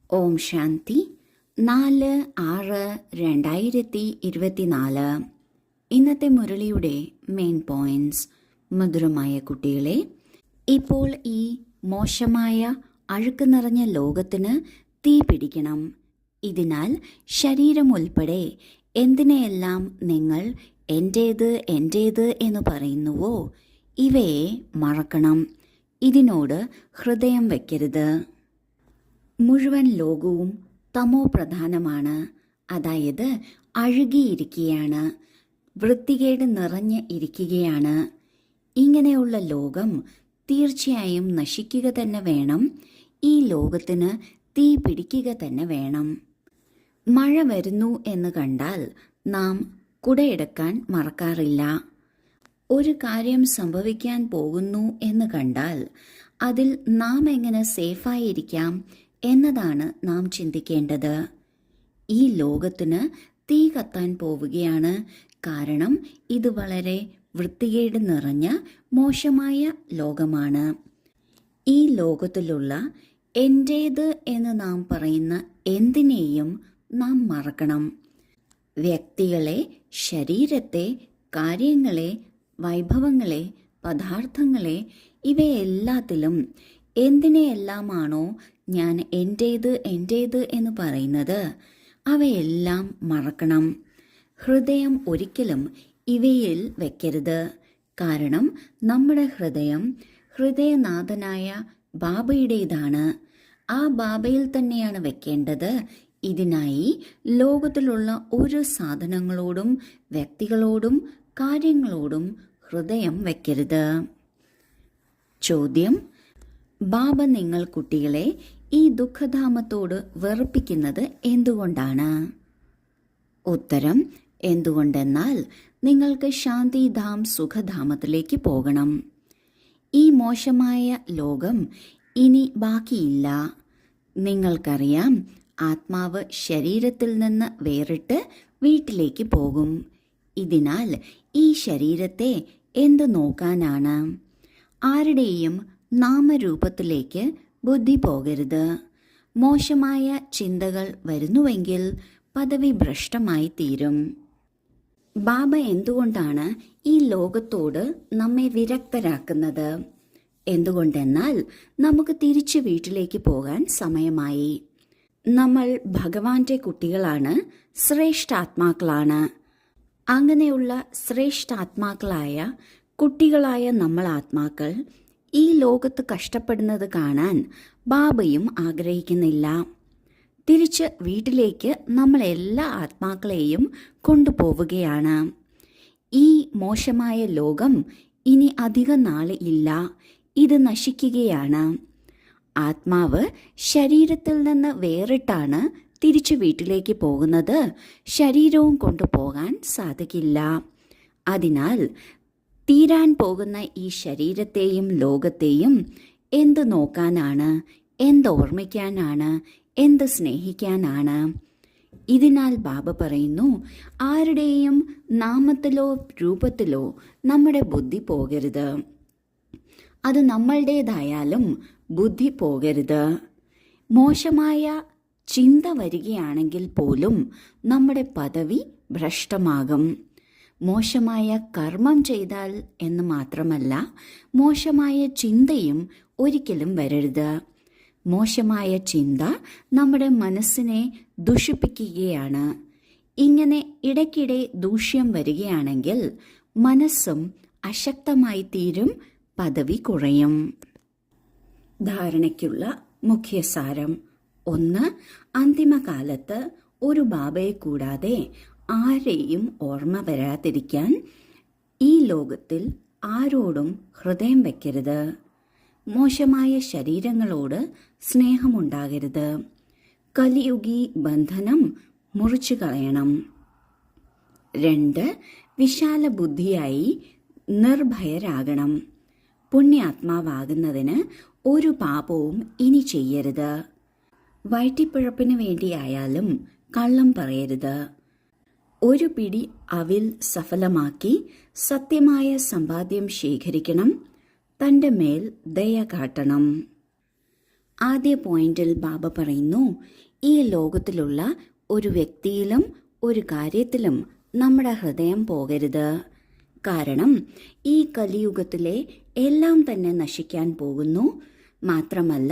ഓം ശാന്തി 4/6/2024. ഇന്നത്തെ മുരളിയുടെ main points. മധുരമായ കുട്ടികളെ, ഇപ്പോൾ ഈ മോശമായ അഴുക്ക് നിറഞ്ഞ ലോകത്തിന് തീ പിടിക്കണം. ഇതിനാൽ ശരീരം ഉൾപ്പെടെ എന്തിനെയെല്ലാം നിങ്ങൾ എൻ്റേത് എൻ്റേത് എന്ന് പറയുന്നുവോ ഇവയെ മറക്കണം. ഇതിനോട് ഹൃദയം വയ്ക്കരുത്. മുഴുവൻ ലോകവും തമോ പ്രധാനമാണ്, അതായത് അഴുകിയിരിക്കുകയാണ്, വൃത്തികേട് നിറഞ്ഞ് ഇരിക്കുകയാണ്. ഇങ്ങനെയുള്ള ലോകം തീർച്ചയായും നശിക്കുക തന്നെ വേണം. ഈ ലോകത്തിന് തീ പിടിക്കുക തന്നെ വേണം. മഴ വരുന്നു എന്ന് കണ്ടാൽ നാം കുടയെടുക്കാൻ മറക്കാറില്ല. ഒരു കാര്യം സംഭവിക്കാൻ പോകുന്നു എന്ന് കണ്ടാൽ അതിൽ നാം എങ്ങനെ സേഫായിരിക്കാം എന്നതാണ് നാം ചിന്തിക്കേണ്ടത്. ഈ ലോകത്തിന് തീ കത്താൻ പോവുകയാണ്. കാരണം ഇത് വളരെ വൃത്തികേട് നിറഞ്ഞ മോശമായ ലോകമാണ്. ഈ ലോകത്തിലുള്ള എൻ്റേത് എന്ന് നാം പറയുന്ന എന്തിനേയും നാം മറക്കണം. വ്യക്തികളെ, ശരീരത്തെ, കാര്യങ്ങളെ, വൈഭവങ്ങളെ, പദാർത്ഥങ്ങളെ, ഇവയെല്ലാത്തിലും എന്തിനെയെല്ലാമാണോ ഞാൻ എൻ്റേത് എൻ്റേത് എന്ന് പറയുന്നത് അവയെല്ലാം മറക്കണം. ഹൃദയം ഒരിക്കലും ഇവയിൽ വെക്കരുത്. കാരണം നമ്മുടെ ഹൃദയം ഹൃദയനാഥനായ ബാബയുടേതാണ്. ആ ബാബയിൽ തന്നെയാണ് വെക്കേണ്ടത്. ഇതിനായി ലോകത്തിലുള്ള ഒരു സാധനങ്ങളോടും വ്യക്തികളോടും കാര്യങ്ങളോടും ഹൃദയം വെക്കരുത്. ചോദ്യം: ബാബ നിങ്ങൾ കുട്ടികളെ ഈ ദുഃഖധാമത്തോട് വെറുപ്പിക്കുന്നത് എന്തുകൊണ്ടാണ്? ഉത്തരം: എന്തുകൊണ്ടെന്നാൽ നിങ്ങൾക്ക് ശാന്തിധാം സുഖധാമത്തിലേക്ക് പോകണം. ഈ മോശമായ ലോകം ഇനി ബാക്കിയില്ല. നിങ്ങൾക്കറിയാം, ആത്മാവ് ശരീരത്തിൽ നിന്ന് വേറിട്ട് വീട്ടിലേക്ക് പോകും. ഇതിനാൽ ഈ ശരീരത്തെ എന്ത് നോക്കാനാണ്? ആരുടെയും നാമരൂപത്തിലേക്ക് ബുദ്ധി പോകരുത്. മോശമായ ചിന്തകൾ വരുന്നുവെങ്കിൽ പദവി ഭ്രഷ്ടമായി തീരും. ബാബ എന്തുകൊണ്ടാണ് ഈ ലോകത്തോട് നമ്മെ വിരക്തരാക്കുന്നത്? എന്തുകൊണ്ടെന്നാൽ നമുക്ക് തിരിച്ചു വീട്ടിലേക്ക് പോകാൻ സമയമായി. നമ്മൾ ഭഗവാന്റെ കുട്ടികളാണ്, ശ്രേഷ്ഠാത്മാക്കളാണ്. അങ്ങനെയുള്ള ശ്രേഷ്ഠാത്മാക്കളായ കുട്ടികളായ നമ്മൾ ആത്മാക്കൾ ഈ ലോകത്ത് കഷ്ടപ്പെടുന്നത് കാണാൻ ബാബയും ആഗ്രഹിക്കുന്നില്ല. തിരിച്ച് വീട്ടിലേക്ക് നമ്മൾ എല്ലാ ആത്മാക്കളെയും കൊണ്ടുപോവുകയാണ്. ഈ മോശമായ ലോകം ഇനി അധിക നാൾ ഇല്ല. ഇത് നശിക്കുകയാണ്. ആത്മാവ് ശരീരത്തിൽ നിന്ന് വേറിട്ടാണ് തിരിച്ചു വീട്ടിലേക്ക് പോകുന്നത്. ശരീരവും കൊണ്ടുപോകാൻ സാധിക്കില്ല. അതിനാൽ തീരാൻ പോകുന്ന ഈ ശരീരത്തെയും ലോകത്തെയും എന്ത് നോക്കാനാണ്, എന്ത് ഓർമ്മിക്കാനാണ്, എന്ത് സ്നേഹിക്കാനാണ്? ഇതിനാൽ ബാബ പറയുന്നു, ആരുടെയും നാമത്തിലോ രൂപത്തിലോ നമ്മുടെ ബുദ്ധി പോകരുത്. അത് നമ്മളുടേതായാലും ബുദ്ധി പോകരുത്. മോശമായ ചിന്ത വരികയാണെങ്കിൽ പോലും നമ്മുടെ പദവി ഭ്രഷ്ടമാകും. മോശമായ കർമ്മം ചെയ്താൽ എന്ന് മാത്രമല്ല, മോശമായ ചിന്തയും ഒരിക്കലും വരരുത്. മോശമായ ചിന്ത നമ്മുടെ മനസ്സിനെ ദുഷിപ്പിക്കുകയാണ്. ഇങ്ങനെ ഇടയ്ക്കിടെ ദൂഷ്യം വരികയാണെങ്കിൽ മനസ്സും അശക്തമായി തീരും, പദവി കുറയും. ധാരണയ്ക്കുള്ള മുഖ്യസാരം: 1. അന്തിമകാലത്ത് ഒരു ബാബയെ കൂടാതെ ആരെയും ഓർമ്മ വരാതിരിക്കാൻ ഈ ലോകത്തിൽ ആരോടും ഹൃദയം വയ്ക്കരുത്. മോശമായ ശരീരങ്ങളോട് സ്നേഹമുണ്ടാകരുത്. കലിയുഗി ബന്ധനം മുറിച്ചു കളയണം. 2. വിശാല ബുദ്ധിയായി നിർഭയരാകണം. പുണ്യാത്മാവാകുന്നതിന് ഒരു പാപവും ഇനി ചെയ്യരുത്. വയറ്റിപ്പിഴപ്പിന് വേണ്ടിയായാലും കള്ളം പറയരുത്. ഒരു പിടി അവിൽ സഫലമാക്കി സത്യമായ സമ്പാദ്യം ശേഖരിക്കണം. തൻ്റെ മേൽ ദയ കാട്ടണം. ആദ്യ പോയിന്റിൽ ബാബ പറയുന്നു, ഈ ലോകത്തിലുള്ള ഒരു വ്യക്തിയിലും ഒരു കാര്യത്തിലും നമ്മുടെ ഹൃദയം പോകരുത്. കാരണം ഈ കലിയുഗത്തിലെ എല്ലാം തന്നെ നശിക്കാൻ പോകുന്നു. മാത്രമല്ല,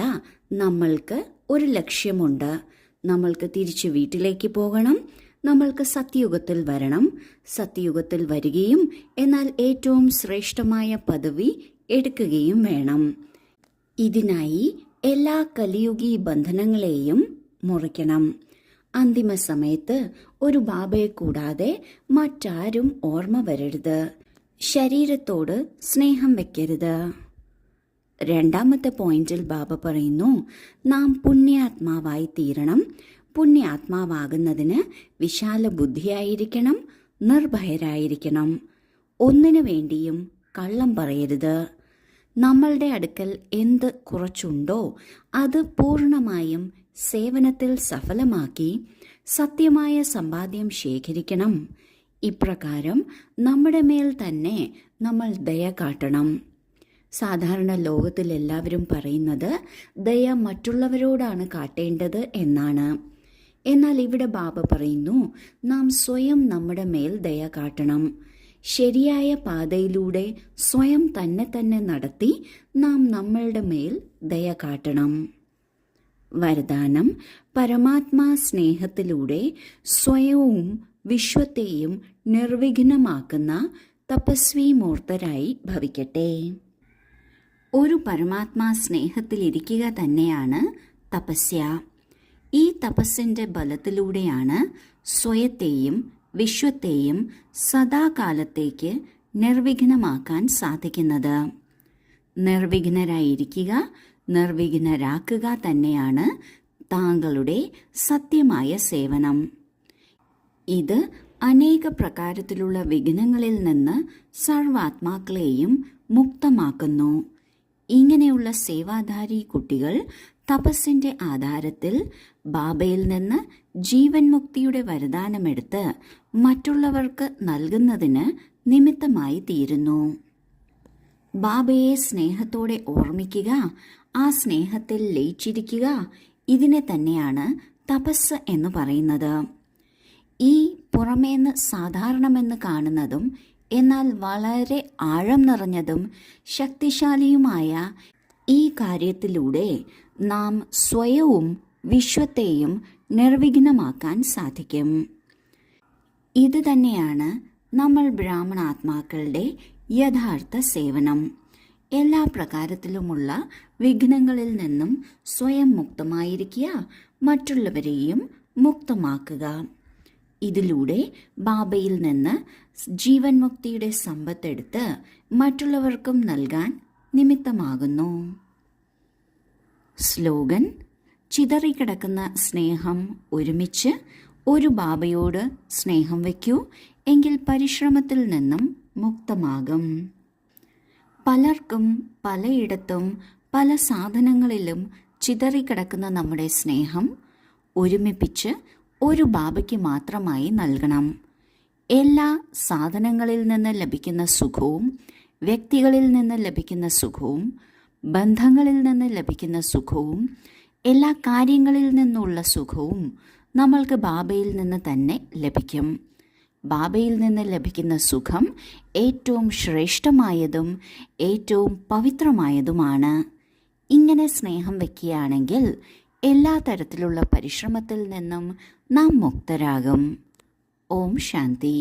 നമ്മൾക്ക് ഒരു ലക്ഷ്യമുണ്ട്. നമ്മൾക്ക് തിരിച്ച് വീട്ടിലേക്ക് പോകണം. നമ്മൾക്ക് സത്യയുഗത്തിൽ വരണം. സത്യയുഗത്തിൽ വരികയും എന്നാൽ ഏറ്റവും ശ്രേഷ്ഠമായ പദവി എടുക്കുകയും വേണം. ഇതിനായി എല്ലാ കലിയുഗീ ബന്ധനങ്ങളെയും മുറിക്കണം. അന്തിമ സമയത്ത് ഒരു ബാബയെ കൂടാതെ മറ്റാരും ഓർമ്മ വരരുത്. ശരീരത്തോട് സ്നേഹം വെക്കരുത്. രണ്ടാമത്തെ പോയിന്റിൽ ബാബ പറയുന്നു, നാം പുണ്യാത്മാവായി തീരണം. പുണ്യാത്മാവാകുന്നതിന് വിശാല ബുദ്ധിയായിരിക്കണം, നിർഭയരായിരിക്കണം. ഒന്നിനു വേണ്ടിയും കള്ളം പറയരുത്. നമ്മളുടെ അടുക്കൽ എന്ത് കുറച്ചുണ്ടോ അത് പൂർണ്ണമായും സേവനത്തിൽ സഫലമാക്കി സത്യമായ സമ്പാദ്യം ശേഖരിക്കണം. ഇപ്രകാരം നമ്മുടെ മേൽ തന്നെ നമ്മൾ ദയ കാട്ടണം. സാധാരണ ലോകത്തിൽ എല്ലാവരും പറയുന്നത് ദയ മറ്റുള്ളവരോടാണ് കാട്ടേണ്ടത് എന്നാണ്. എന്നാൽ ഇവിടെ ബാബ പറയുന്നു, നാം സ്വയം നമ്മുടെ മേൽ ദയ കാട്ടണം. ശരിയായ പാതയിലൂടെ സ്വയം തന്നെ നടത്തി നാം നമ്മളുടെ മേൽ ദയ കാട്ടണം. വരദാനം: പരമാത്മാ സ്നേഹത്തിലൂടെ സ്വയവും വിശ്വത്തെയും നിർവിഘ്നമാക്കുന്ന തപസ്വി മൂർത്തരായി ഭവിക്കട്ടെ. ഒരു പരമാത്മാ സ്നേഹത്തിലിരിക്കുക തന്നെയാണ് തപസ്യ. ഈ തപസ്സിന്റെ ബലത്തിലൂടെയാണ് സ്വയത്തെയും വിശ്വത്തെയും സദാകാലത്തേക്ക് നിർവിഘ്നമാക്കാൻ സാധിക്കുന്നത്. നിർവിഘ്നരായിരിക്കുക, നിർവിഘ്നരാക്കുക തന്നെയാണ് താങ്കളുടെ സത്യമായ സേവനം. ഇത് അനേക പ്രകാരത്തിലുള്ള വിഘ്നങ്ങളിൽ നിന്ന് സർവാത്മാക്കളെയും മുക്തമാക്കുന്നു. ഇങ്ങനെയുള്ള സേവാധാരി കുട്ടികൾ തപസ്സിന്റെ ആധാരത്തിൽ ബാബയിൽ നിന്ന് ജീവൻ മുക്തിയുടെ വരദാനമെടുത്ത് മറ്റുള്ളവർക്ക് നൽകുന്നതിന് നിമിത്തമായി തീരുന്നു. ബാബയെ സ്നേഹത്തോടെ ഓർമ്മിക്കുക, ആ സ്നേഹത്തിൽ ലയിച്ചിരിക്കുക, ഇതിനെ തന്നെയാണ് തപസ് എന്ന് പറയുന്നത്. ഈ പുറമേന്ന് സാധാരണമെന്ന് കാണുന്നതും എന്നാൽ വളരെ ആഴം നിറഞ്ഞതും ശക്തിശാലിയുമായ ഈ കാര്യത്തിലൂടെ നാം സ്വയവും വിശ്വത്തെയും നിർവിഘ്നമാക്കാൻ സാധിക്കും. ഇത് തന്നെയാണ് നമ്മൾ ബ്രാഹ്മണാത്മാക്കളുടെ യഥാർത്ഥ സേവനം. എല്ലാ പ്രകാരത്തിലുമുള്ള വിഘ്നങ്ങളിൽ നിന്നും സ്വയം മുക്തമായിരിക്കുക, മറ്റുള്ളവരെയും മുക്തമാക്കുക. ഇതിലൂടെ ബാബയിൽ നിന്ന് ജീവൻ മുക്തിയുടെ സമ്പത്തെടുത്ത് മറ്റുള്ളവർക്കും നൽകാൻ നിമിത്തമാകുന്നു. സ്ലോഗൻ: ചിതറിക്കിടക്കുന്ന സ്നേഹം ഒരുമിച്ച് ഒരു ബാബയോട് സ്നേഹം വയ്ക്കൂ, എങ്കിൽ പരിശ്രമത്തിൽ നിന്നും മുക്തമാകും. പലർക്കും പലയിടത്തും പല സാധനങ്ങളിലും ചിതറിക്കിടക്കുന്ന നമ്മുടെ സ്നേഹം ഒരുമിപ്പിച്ച് ഒരു ബാബയ്ക്ക് മാത്രമായി നൽകണം. എല്ലാ സാധനങ്ങളിൽ നിന്ന് ലഭിക്കുന്ന സുഖവും, വ്യക്തികളിൽ നിന്ന് ലഭിക്കുന്ന സുഖവും, ബന്ധങ്ങളിൽ നിന്ന് ലഭിക്കുന്ന സുഖവും, എല്ലാ കാര്യങ്ങളിൽ നിന്നുള്ള സുഖവും നമ്മൾക്ക് ബാബയിൽ നിന്ന് തന്നെ ലഭിക്കും. ബാബയിൽ നിന്ന് ലഭിക്കുന്ന സുഖം ഏറ്റവും ശ്രേഷ്ഠമായതും ഏറ്റവും പവിത്രമായതുമാണ്. ഇങ്ങനെ സ്നേഹം വയ്ക്കുകയാണെങ്കിൽ എല്ലാ തരത്തിലുള്ള പരിശ്രമത്തിൽ നിന്നും നാം മുക്തരാകും. ഓം ശാന്തി.